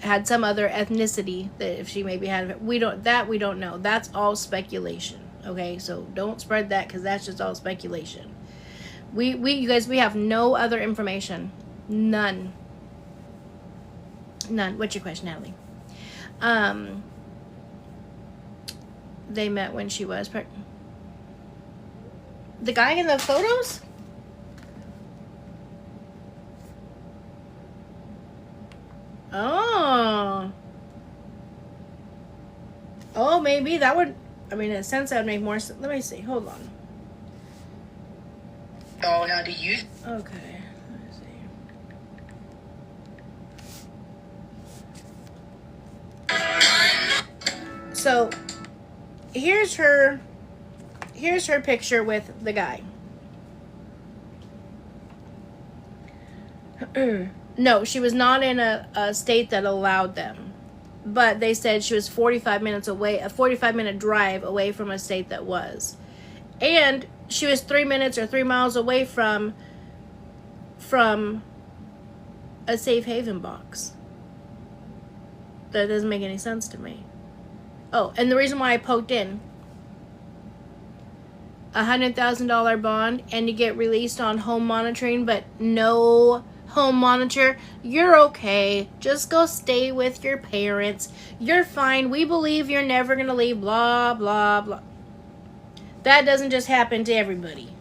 had some other ethnicity that if she maybe had. We don't know. That's all speculation. Okay, so don't spread that, because that's just all speculation. You guys, we have no other information. None. What's your question, Natalie? They met when she was pregnant. The guy in the photos? Oh, maybe that would, I mean, in a sense that would make more sense. Let me see, hold on. So now do you? Okay. Let's see. So here's her picture with the guy. No, she was not in a state that allowed them. But they said she was 45 minutes away, a 45-minute drive away from a state that was. And she was 3 minutes or 3 miles away from a safe haven box. That doesn't make any sense to me. Oh, and the reason why I poked in, $100,000 bond, and you get released on home monitoring, but no home monitor, you're okay. Just go stay with your parents. You're fine. We believe you're never going to leave, blah, blah, blah. That doesn't just happen to everybody.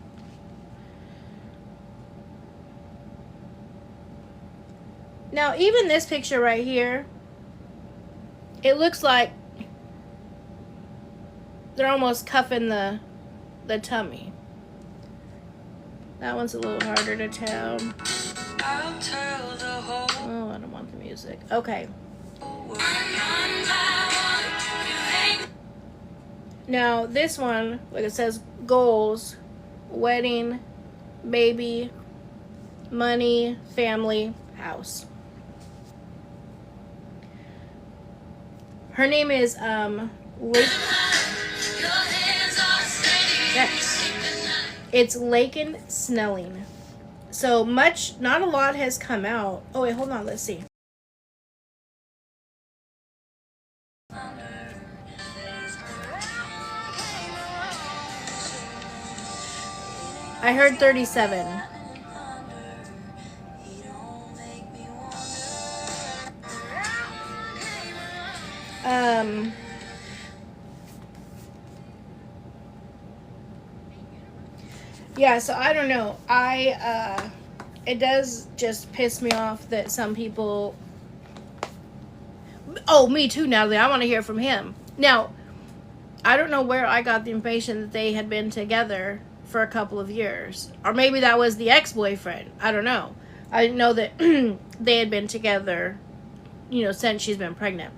Now, even this picture right here, it looks like they're almost cuffing the tummy. That one's a little harder to tell. I'll tell the whole. Oh, I don't want the music. Okay. Now, this one, like it says, goals, wedding, baby, money, family, house. Her name is It's Laken Snelling. So much, not a lot has come out. Oh wait, hold on, let's see. I heard 37. Yeah, so I don't know. It does just piss me off that some people. Oh, me too, Natalie. I want to hear from him. Now, I don't know where I got the information that they had been together for a couple of years. Or maybe that was the ex-boyfriend. I don't know. I didn't know that they had been together, since she's been pregnant.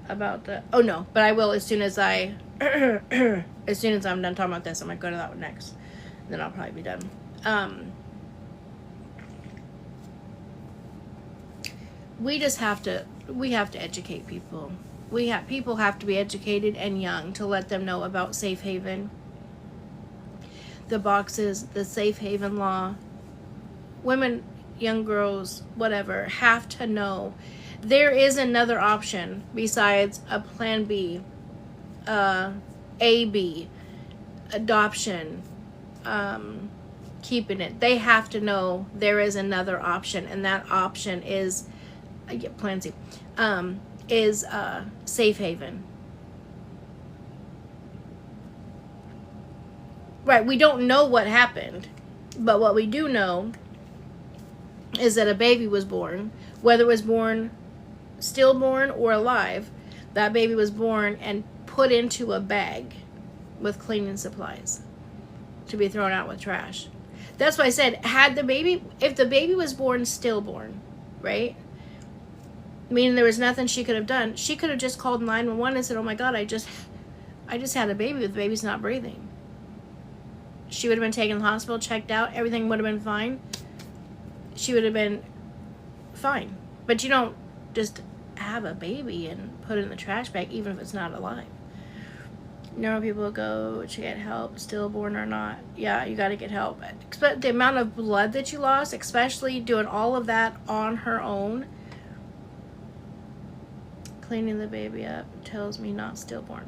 About the... Oh, no. But I will as soon as I'm done talking about this. I'm going to go to that one next. Then I'll probably be done. We have to educate people. People have to be educated and young to let them know about safe haven, the boxes, the safe haven law. Women, young girls, whatever, have to know there is another option besides a plan B, AB, adoption, keeping it. They have to know there is another option, and that option is plan C, is safe haven. Right, we don't know what happened, but what we do know is that a baby was born, whether it was born stillborn or alive. That baby was born and put into a bag with cleaning supplies to be thrown out with trash. That's why I said, if the baby was born stillborn, right? Meaning there was nothing she could have done. She could have just called 911 and said, "Oh my God, I just had a baby, but the baby's not breathing." She would have been taken to the hospital, checked out. Everything would have been fine. She would have been fine. But you don't just have a baby and put it in the trash bag, even if it's not alive. Normal people go to get help, stillborn or not. Yeah, you got to get help. But the amount of blood that you lost, especially doing all of that on her own, cleaning the baby up, tells me not stillborn.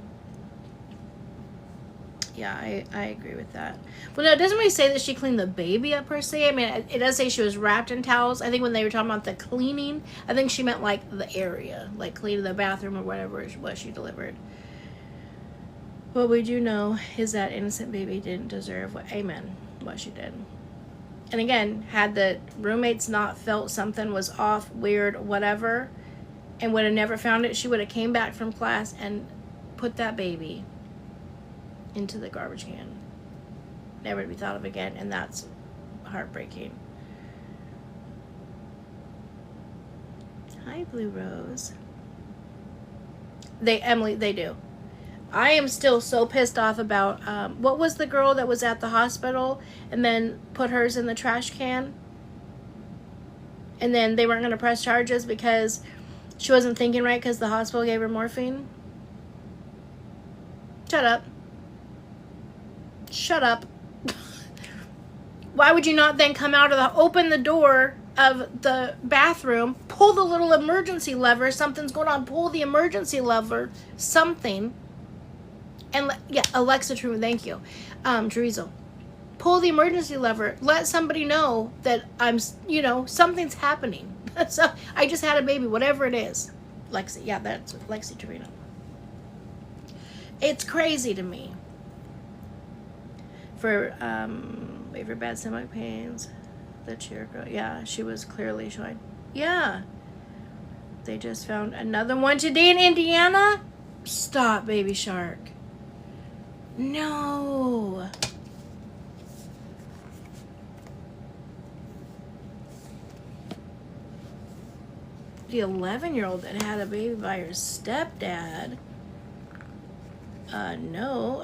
Yeah, I agree with that. Well, no, it doesn't really say that she cleaned the baby up per se. I mean, it does say she was wrapped in towels. I think when they were talking about the cleaning, I think she meant like the area, like cleaning the bathroom or whatever it was she delivered. What we do know is that innocent baby didn't deserve what she did. And again, had the roommates not felt something was off, weird, whatever, and would have never found it, she would have came back from class and put that baby into the garbage can, never to be thought of again, and that's heartbreaking. Hi, Blue Rose. They do. I am still so pissed off about, what was the girl that was at the hospital and then put hers in the trash can? And then they weren't going to press charges because she wasn't thinking right because the hospital gave her morphine? Shut up. Shut up. Why would you not then come out of open the door of the bathroom, pull the little emergency lever, something's going on, pull the emergency lever, something, and Alexa True, thank you, Drezel, pull the emergency lever, let somebody know that something's happening. So I just had a baby, whatever it is. Lexi, that's Lexi Trevino. It's crazy to me. For bad stomach pains. The cheer girl. Yeah, she was clearly showing. Yeah. They just found another one today in Indiana. Stop, Baby Shark. No. The 11-year-old that had a baby by her stepdad. No.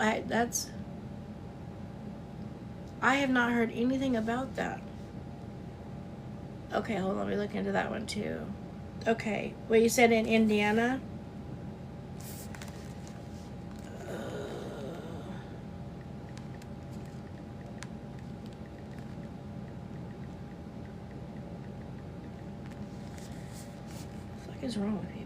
I have not heard anything about that. Okay, hold on. Let me look into that one too. Okay. What you said in Indiana? What the fuck is wrong with people?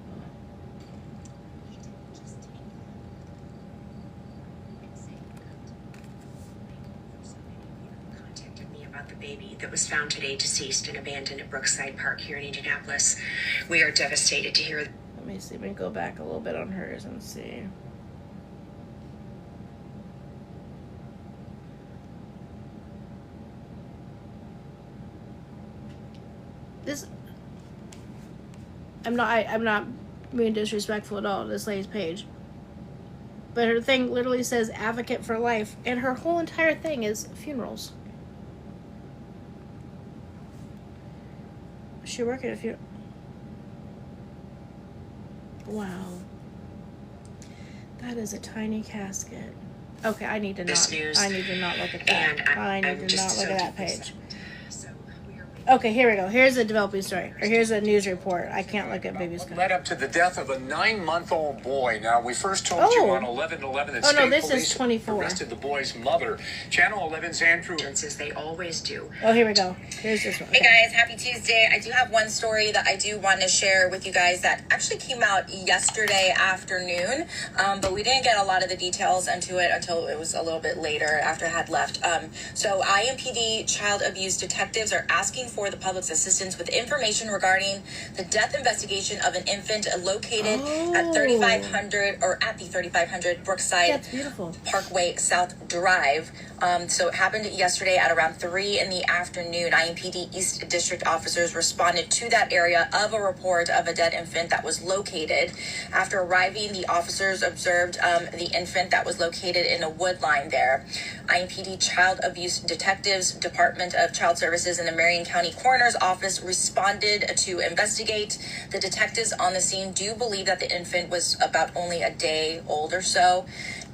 The baby that was found today deceased and abandoned at Brookside Park here in Indianapolis. We are devastated to hear. Let me see. Let me go back a little bit on hers and see. This. I'm not being disrespectful at all to this lady's page. But her thing literally says advocate for life, and her whole entire thing is funerals. She work at a funeral. Wow. That is a tiny casket. Okay, I need to not look at that. I need to not look at that page. Okay, here we go. Here's a developing story. Or here's a news report. I can't look at baby's led up to the death of a 9-month-old boy. Now, we first told you on 11/11 that state this police is 24. arrested the boy's mother. Channel 11's Andrew. As they always do. Oh, here we go. Here's this one. Hey guys, happy Tuesday. I do have one story that I do want to share with you guys that actually came out yesterday afternoon, but we didn't get a lot of the details into it until it was a little bit later after I had left. So IMPD child abuse detectives are asking for the public's assistance with information regarding the death investigation of an infant located at 3500 or at the 3500 Brookside Parkway South Drive. So it happened yesterday at around 3 in the afternoon. IMPD East District officers responded to that area of a report of a dead infant that was located. After arriving, the officers observed the infant that was located in a wood line there. IMPD Child Abuse Detectives, Department of Child Services, and the Marion County Coroner's Office responded to investigate. The detectives on the scene do believe that the infant was about only a day old or so.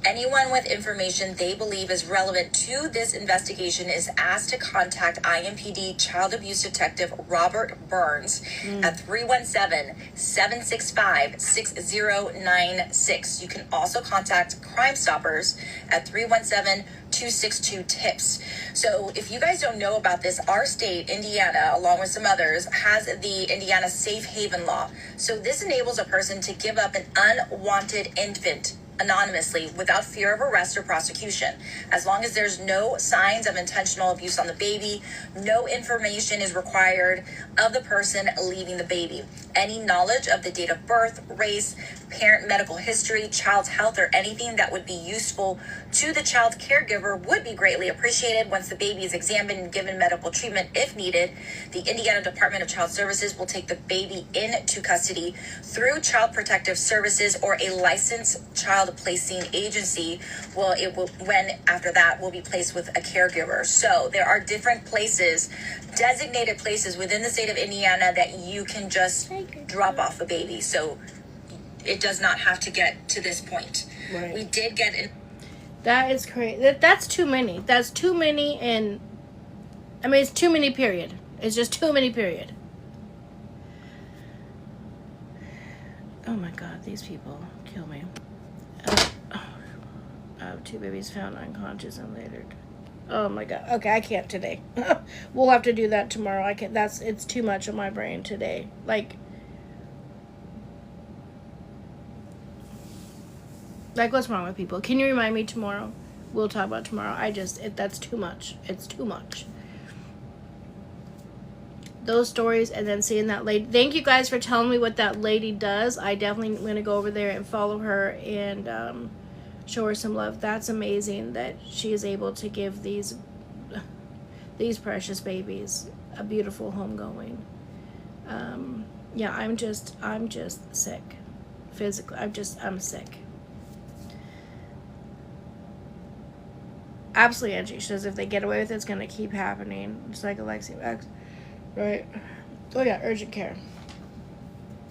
Anyone with information they believe is relevant to this investigation is asked to contact IMPD Child Abuse Detective Robert Burns at 317-765-6096. You can also contact Crime Stoppers at 317-262-TIPS. So if you guys don't know about this, our state, Indiana, along with some others, has the Indiana Safe Haven Law. So this enables a person to give up an unwanted infant anonymously without fear of arrest or prosecution. As long as there's no signs of intentional abuse on the baby, no information is required of the person leaving the baby. Any knowledge of the date of birth, race, parent medical history, child's health, or anything that would be useful to the child's caregiver would be greatly appreciated. Once the baby is examined and given medical treatment if needed, the Indiana Department of Child Services will take the baby into custody through Child Protective Services or a licensed child child placing agency, well, it will, when after that will be placed with a caregiver. So there are different places, designated places within the state of Indiana that you can just drop off a baby. So it does not have to get to this point. Right. We did get it. That is crazy. That's too many. That's too many, and I mean, it's too many, period. It's just too many, period. Oh my God, these people kill me. I have 2 babies found unconscious and later. Oh my God. Okay, I can't today. We'll have to do that tomorrow. I can't. It's too much on my brain today. Like what's wrong with people? Can you remind me tomorrow? We'll talk about tomorrow. That's too much. It's too much. Those stories, and then seeing that lady. Thank you guys for telling me what that lady does. I definitely am going to go over there and follow her and show her some love. That's amazing that she is able to give these precious babies a beautiful homegoing. Yeah, I'm just sick. Physically, I'm sick. Absolutely, Angie. She says if they get away with it, it's going to keep happening. Just like Alexi X. Right. Oh, yeah, urgent care.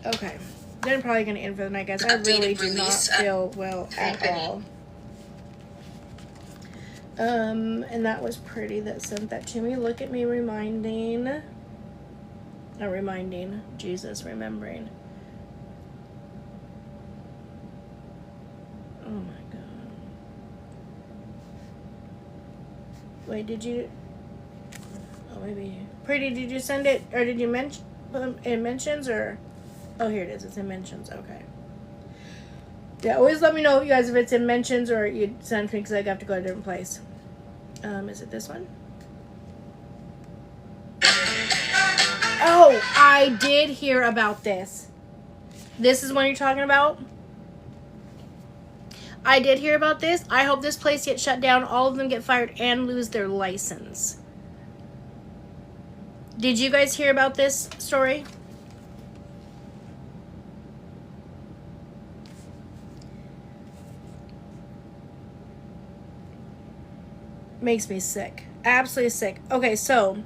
Okay. Then I'm probably going to end for the night, guys. I really do not feel well at all. And that was pretty that sent that to me. Look at me reminding. Jesus, remembering. Oh, my God. Wait, did you... Oh, maybe... Pretty, did you send it, or did you mention in mentions, or... Oh, here it is. It's in mentions. Okay. Yeah, always let me know, you guys, if it's in mentions or you send me, because I have to go to a different place. Is it this one? Oh, I did hear about this. This is what you're talking about? I did hear about this. I hope this place gets shut down. All of them get fired and lose their license. Did you guys hear about this story? Makes me sick. Absolutely sick. Okay, so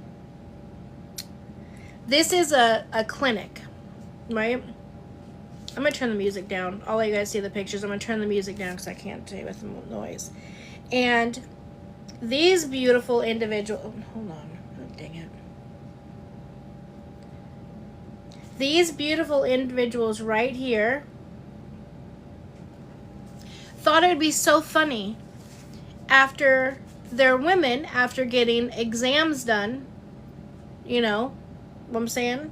this is a clinic, right? I'm going to turn the music down. I'll let you guys see the pictures. I'm going to turn the music down because I can't stay with the noise. And these beautiful individuals... Hold on. Oh, dang it. These beautiful individuals right here thought it would be so funny after their women, after getting exams done, you know what I'm saying,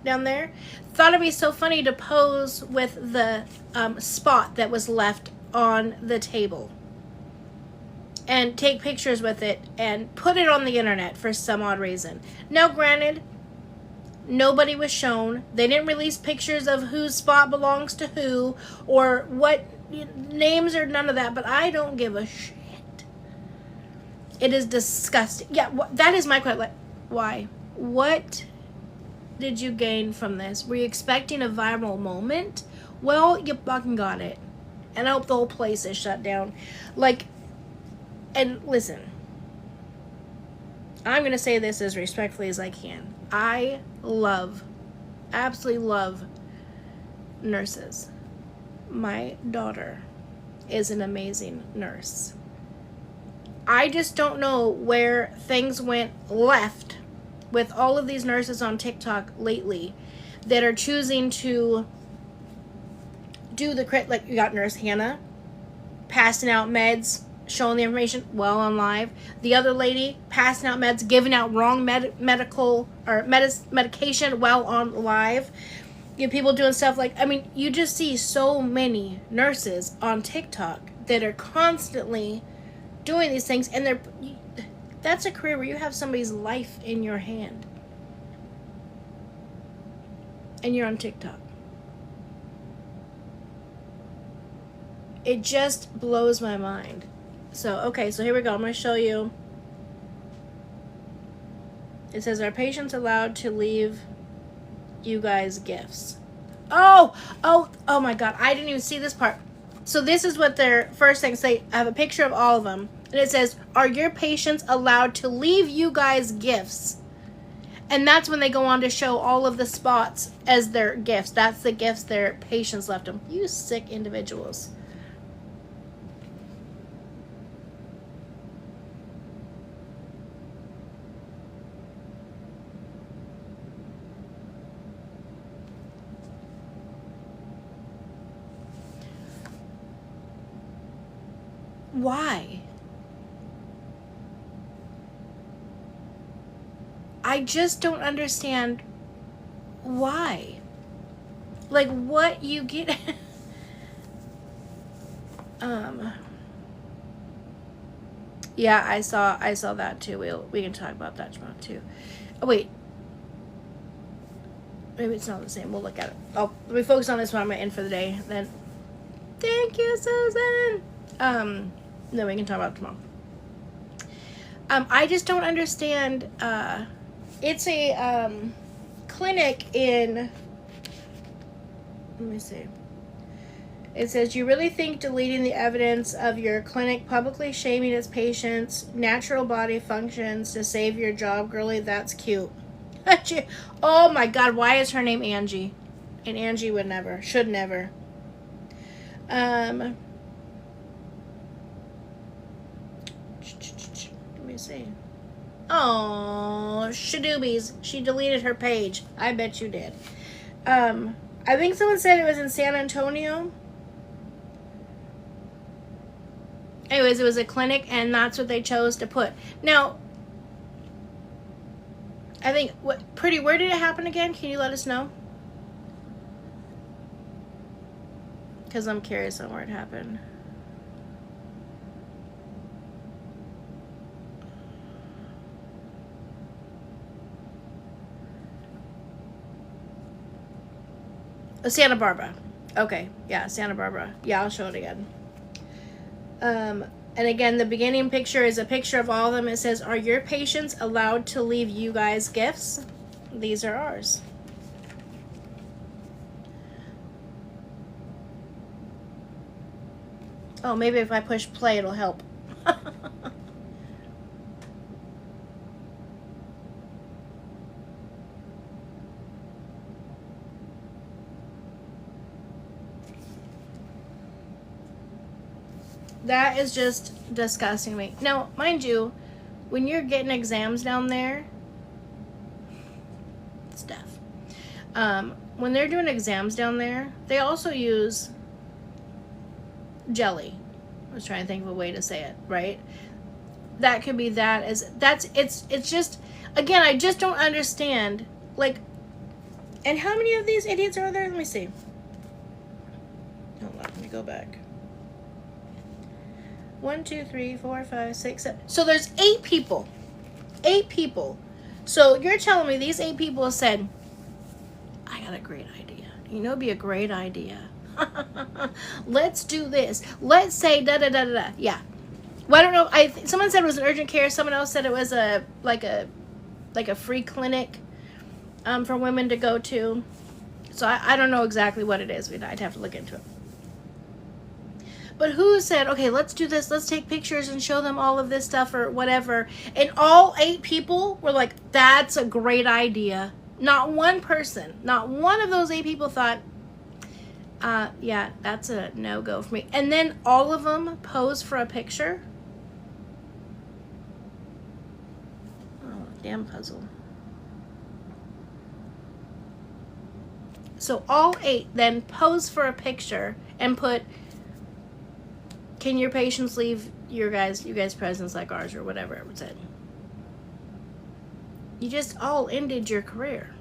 down there, thought it'd be so funny to pose with the spot that was left on the table and take pictures with it and put it on the internet for some odd reason. Now, granted, nobody was shown. They didn't release pictures of whose spot belongs to who or what names or none of that, but I don't give a shit. It is disgusting. Yeah, that is my question. Like, why? What did you gain from this? Were you expecting a viral moment? Well, you fucking got it. And I hope the whole place is shut down. Like, and listen, I'm going to say this as respectfully as I can. I absolutely love nurses. My daughter is an amazing nurse. I just don't know where things went left with all of these nurses on TikTok lately that are choosing to do the crit. Like, you got Nurse Hannah passing out meds, showing the information well on live. The other lady passing out meds, giving out wrong medication while on live. You have people doing stuff like, I mean, you just see so many nurses on TikTok that are constantly doing these things, and that's a career where you have somebody's life in your hand and you're on TikTok. It just blows my mind. So, okay, so here we go. I'm going to show you. It says, are patients allowed to leave you guys gifts? Oh my God. I didn't even see this part. So this is what their first thing say. I have a picture of all of them, and it says, "Are your patients allowed to leave you guys gifts?" And that's when they go on to show all of the spots as their gifts. That's the gifts their patients left them. You sick individuals. Why? I just don't understand why. Like, what you get. Yeah, I saw that too. We can talk about that tomorrow too. Oh wait, maybe it's not the same. We'll look at it. Oh, let me focus on this one. I'm gonna end for the day. Then, thank you, Susan. Then we can talk about it tomorrow. I just don't understand. It's a clinic in. Let me see. It says, "You really think deleting the evidence of your clinic publicly shaming its patients' natural body functions to save your job, girly? That's cute." Oh my God, why is her name Angie? And Angie would never, should never. Let me see. Oh, shadoobies. She deleted her page. I bet you did. I think someone said it was in San Antonio. Anyways, it was a clinic, and that's what they chose to put. Now, I think, Pretty, where did it happen again? Can you let us know? Because I'm curious on where it happened. Oh, Santa Barbara. Okay, yeah, Santa Barbara. Yeah, I'll show it again. And again, the beginning picture is a picture of all of them. It says, "Are your patients allowed to leave you guys gifts?" These are ours. Oh, maybe if I push play, it'll help. That is just disgusting to me. Now, mind you, when you're getting exams down there, stuff. When they're doing exams down there, they also use jelly. I was trying to think of a way to say it, right? That could be that as it's just, again, I just don't understand. Like, and how many of these idiots are there? Let me see. Hold on, let me go back. 1, 2, 3, 4, 5, 6, 7. So there's 8 people. 8 people. So you're telling me these 8 people said, "I got a great idea. You know, it'd be a great idea. Let's do this. Let's say da da da da da." Yeah. Well, I don't know. Someone said it was an urgent care. Someone else said it was a free clinic for women to go to. So I don't know exactly what it is. I'd have to look into it. But who said, "Okay, let's do this. Let's take pictures and show them all of this stuff," or whatever? And all 8 people were like, "That's a great idea." Not one person, not one of those 8 people thought, yeah, that's a no-go for me. And then all of them pose for a picture. Oh, damn puzzle. So all 8 then pose for a picture and put, "Can your patients leave you guys presents like ours," or whatever it said. You just all ended your career.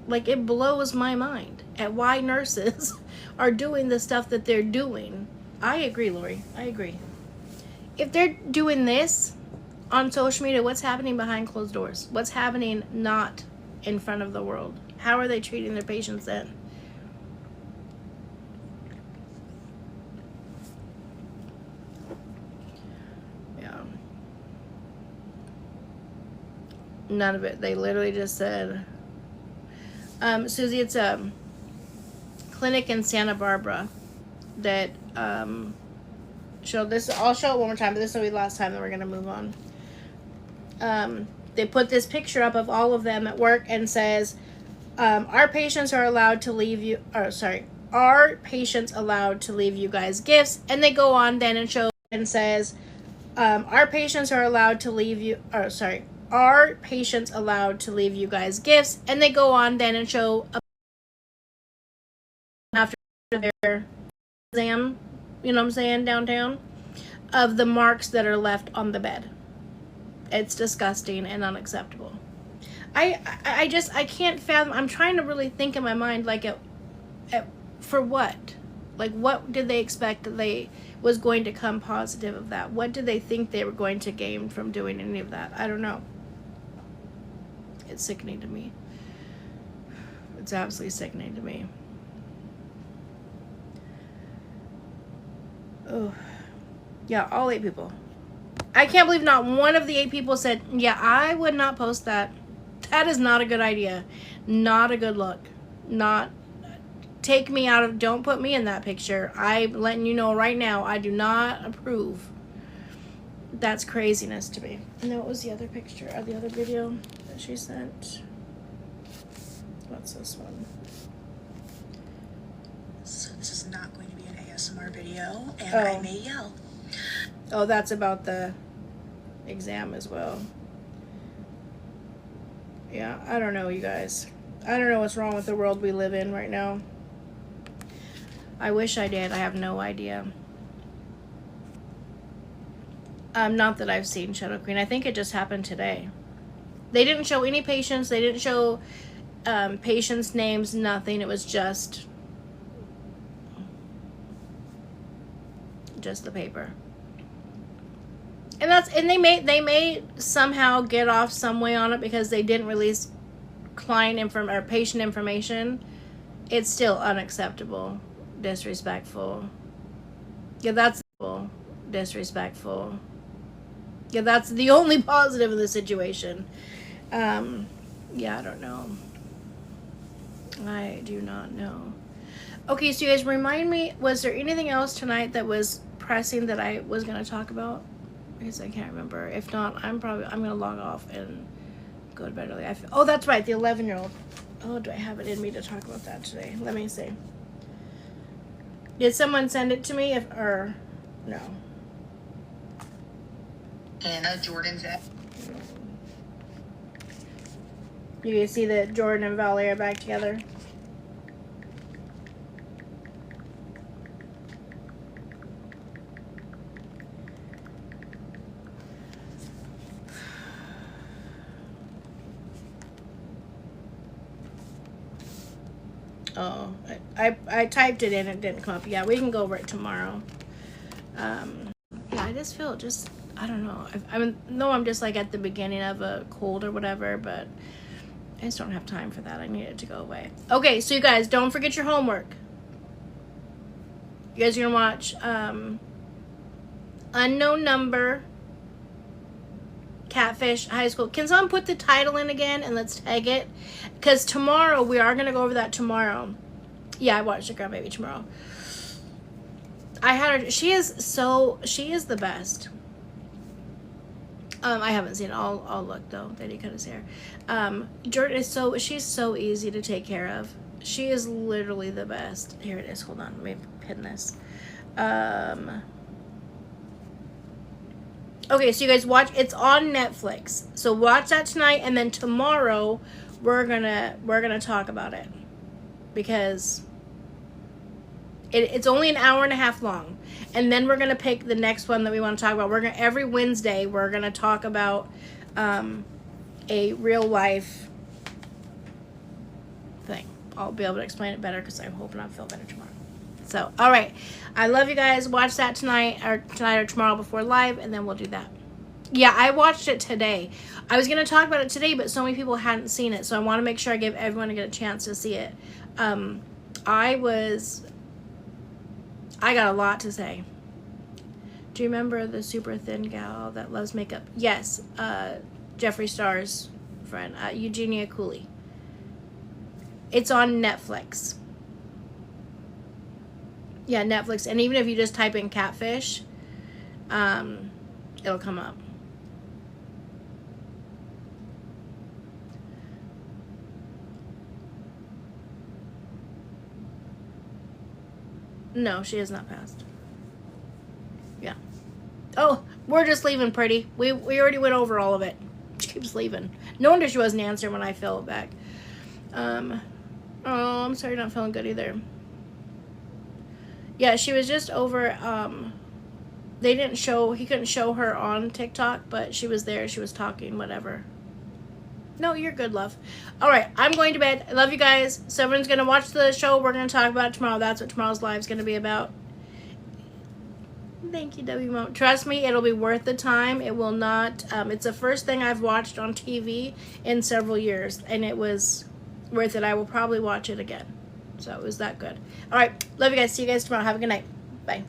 Like, it blows my mind at why nurses are doing the stuff that they're doing. I agree, Lori. I agree. If they're doing this on social media, what's happening behind closed doors? What's happening not in front of the world? How are they treating their patients then? None of it. They literally just said, Susie, it's a clinic in Santa Barbara that show this. I'll show it one more time, but this will be the last time that we're gonna move on. They put this picture up of all of them at work and says, our patients are allowed to leave you, are patients allowed to leave you guys gifts? And they go on then and show and says, our patients are allowed to leave you, are patients allowed to leave you guys gifts? And they go on then and show after their exam, you know what I'm saying, downtown, of the marks that are left on the bed. It's disgusting and unacceptable. I can't fathom. I'm trying to really think in my mind, like, for what? Like, what did they expect that they was going to come positive of that? What did they think they were going to gain from doing any of that? I don't know. It's sickening to me. It's absolutely sickening to me. Oh, yeah, all 8 people. I can't believe not one of the 8 people said, yeah, I would not post that. That is not a good idea. Not a good look. Not, take me out of, don't put me in that picture. I'm letting you know right now, I do not approve. That's craziness to me. And then what was the other picture, or the other video that she sent? What's this one? So this is not going to be an ASMR video, and I may yell. Oh, that's about the exam as well. Yeah, I don't know, you guys. I don't know what's wrong with the world we live in right now. I wish I did. I have no idea. Not that I've seen Shadow Queen. I think it just happened today. They didn't show any patients. They didn't show patients' names, nothing. It was just the paper. And they may somehow get off some way on it because they didn't release or patient information. It's still unacceptable, disrespectful. Yeah, that's disrespectful. Yeah, that's the only positive in the situation. Yeah, I don't know. I do not know. Okay, so you guys, remind me, was there anything else tonight that was pressing that I was going to talk about? Because I can't remember. If not, I'm going to log off and go to bed early. Oh, that's right, the 11-year-old. Oh, do I have it in me to talk about that today? Let me see. Did someone send it to me? Or no? Hannah, Jordan's at. You can see that Jordan and Valerie are back together. Oh, I typed it in, it didn't come up. Yeah, we can go over it tomorrow. Yeah, I just feel I don't know. I'm just like at the beginning of a cold or whatever, but I just don't have time for that. I need it to go away. Okay, so you guys, don't forget your homework. You guys are gonna watch Unknown Number, Catfish High School. Can someone put the title in again and let's tag it? Because tomorrow, we are going to go over that tomorrow. Yeah, I watched the Grandbaby tomorrow. I had her, she is the best. I haven't seen it. I'll look though. That he cut his hair. Jordan is she's so easy to take care of. She is literally the best. Here it is. Hold on. Let me pin this. Okay, so you guys watch. It's on Netflix. So watch that tonight, and then tomorrow we're gonna talk about it because it's only an hour and a half long, and then we're gonna pick the next one that we want to talk about. Every Wednesday we're gonna talk about a real life thing. I'll be able to explain it better because I'm hoping I'll feel better tomorrow. So, all right. I love you guys. Watch that tonight or tomorrow before live, and then we'll do that. Yeah, I watched it today. I was going to talk about it today, but so many people hadn't seen it, so I want to make sure I give everyone a chance to see it. I got a lot to say. Do you remember the super thin gal that loves makeup? Yes, Jeffree Star's friend, Eugenia Cooley. It's on Netflix. Yeah, Netflix. And even if you just type in catfish, it'll come up. No, she has not passed. Yeah. Oh, we're just leaving, pretty. We already went over all of it. She keeps leaving. No wonder she wasn't answering when I filled back. Oh, I'm sorry, you're not feeling good either. Yeah, she was just over, he couldn't show her on TikTok, but she was there, she was talking, whatever. No, you're good, love. All right, I'm going to bed. I love you guys. Someone's going to watch the show. We're going to talk about it tomorrow. That's what tomorrow's live is going to be about. Thank you, W Mo. Trust me, it'll be worth the time. It will not. It's the first thing I've watched on TV in several years, and it was worth it. I will probably watch it again. So it was that good. All right, love you guys. See you guys tomorrow. Have a good night. Bye.